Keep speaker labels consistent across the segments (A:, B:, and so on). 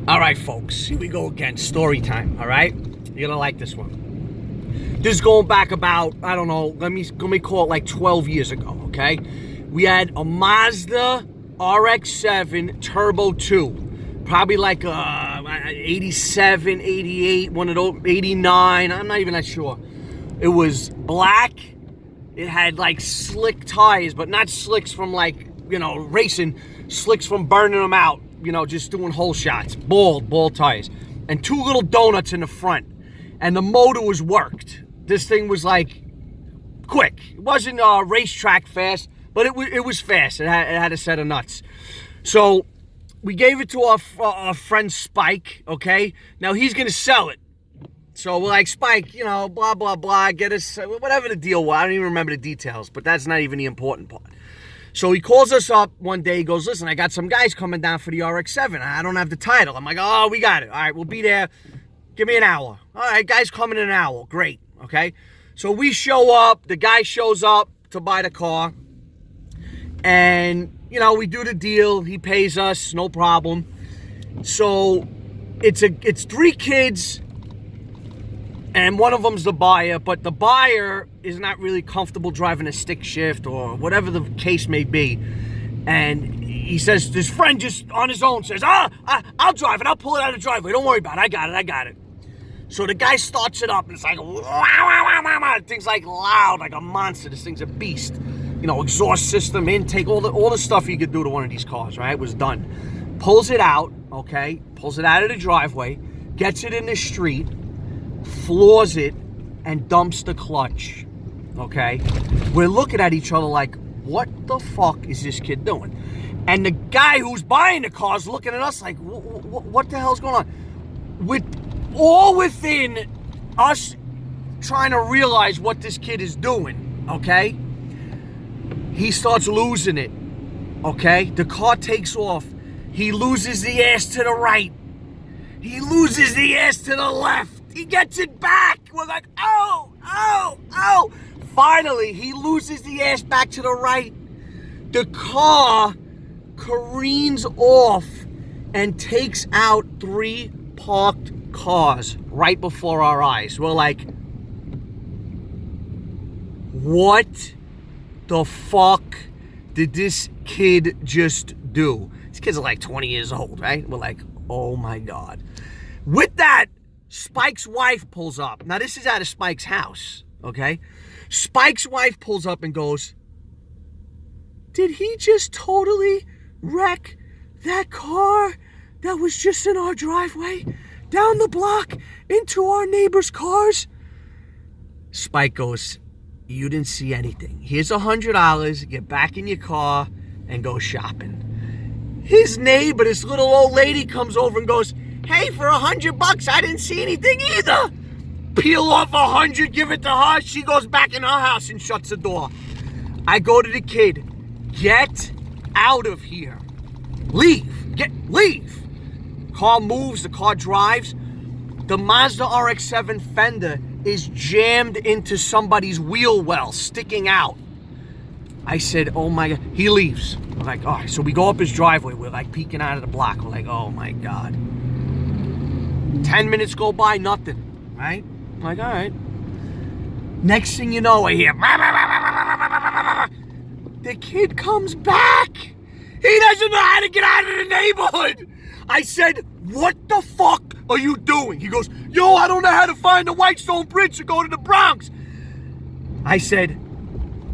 A: All right, folks, here we go again. Story time, all right? You're gonna like this one. This is going back about, I don't know, let me call it like 12 years ago, okay? We had a Mazda RX-7 Turbo 2. Probably like 87, 88, one of those, 89, I'm not even that sure. It was black. It had like slick tires, but not slicks from like, you know, racing, slicks from burning them out. You know, just doing hole shots, bald tires, and two little donuts in the front, and the motor was worked. This thing was like quick. It wasn't racetrack fast, but it was fast. It had a set of nuts. So we gave it to our friend Spike. Okay, now he's gonna sell it. So we're like, Spike, you know, blah blah blah, get us whatever the deal was. I don't even remember the details, but that's not even the important part. So he calls us up one day. He goes, listen, I got some guys coming down for the RX-7. I don't have the title. I'm like, oh, we got it. All right, we'll be there. Give me an hour. All right, guys coming in an hour. Great, okay? So we show up. The guy shows up to buy the car. And, you know, we do the deal. He pays us, no problem. So it's three kids, and one of them's the buyer, but the buyer is not really comfortable driving a stick shift or whatever the case may be. And he says, his friend just on his own says, I'll drive it. I'll pull it out of the driveway. Don't worry about it. I got it. So the guy starts it up, and it's like, wow, wow, wow, wow. The thing's like loud, like a monster. This thing's a beast. You know, exhaust system, intake, all the stuff you could do to one of these cars, right, was done. Pulls it out, okay? Pulls it out of the driveway, gets it in the street, floors it, and dumps the clutch, okay? We're looking at each other like, what the fuck is this kid doing? And the guy who's buying the car is looking at us like, what the hell's going on? Within us trying to realize what this kid is doing, okay? He starts losing it, okay? The car takes off. He loses the ass to the right. He loses the ass to the left. He gets it back. We're like, oh. Finally, he loses the ass back to the right. The car careens off and takes out three parked cars right before our eyes. We're like, what the fuck did this kid just do? These kids are like 20 years old, right? We're like, oh my God. With that, Spike's wife pulls up. Now, this is out of Spike's house, okay? Spike's wife pulls up and goes, did he just totally wreck that car that was just in our driveway, down the block, into our neighbor's cars? Spike goes, you didn't see anything. Here's $100. Get back in your car and go shopping. His neighbor, this little old lady, comes over and goes, hey, for $100, I didn't see anything either. Peel off 100, give it to her. She goes back in her house and shuts the door. I go to the kid, get out of here. Leave. Leave. Car moves, the car drives. The Mazda RX-7 fender is jammed into somebody's wheel well, sticking out. I said, oh my God. He leaves. I'm like, all right. So we go up his driveway. We're like peeking out of the block. We're like, oh my God. 10 minutes go by, nothing, right? I'm like, all right. Next thing you know, I hear, the kid comes back. He doesn't know how to get out of the neighborhood. I said, what the fuck are you doing? He goes, yo, I don't know how to find the Whitestone Bridge to go to the Bronx. I said,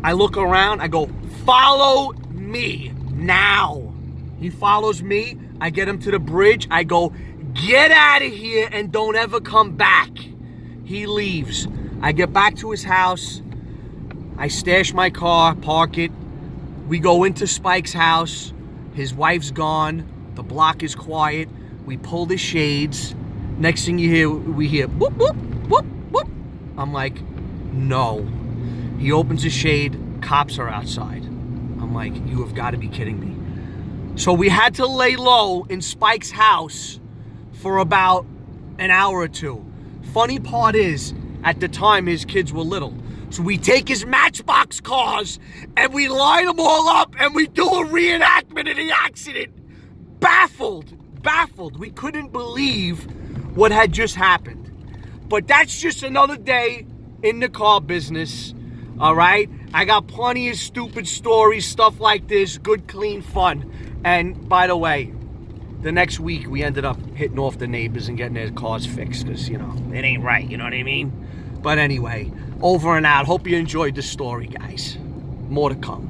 A: I look around, I go, follow me now. He follows me. I get him to the bridge. I go, get out of here and don't ever come back. He leaves. I get back to his house. I stash my car, park it. We go into Spike's house. His wife's gone. The block is quiet. We pull the shades. Next thing we hear, whoop, whoop, whoop, whoop. I'm like, no. He opens the shade. Cops are outside. I'm like, you have got to be kidding me. So we had to lay low in Spike's house for about an hour or two. Funny part is, at the time, his kids were little. So we take his Matchbox cars and we line them all up and we do a reenactment of the accident. baffled. We couldn't believe what had just happened. But that's just another day in the car business, all right? I got plenty of stupid stories, stuff like this, good, clean fun. And by the way, the next week we ended up hitting off the neighbors and getting their cars fixed because, you know, it ain't right, you know what I mean? But anyway, over and out. Hope you enjoyed the story, guys. More to come.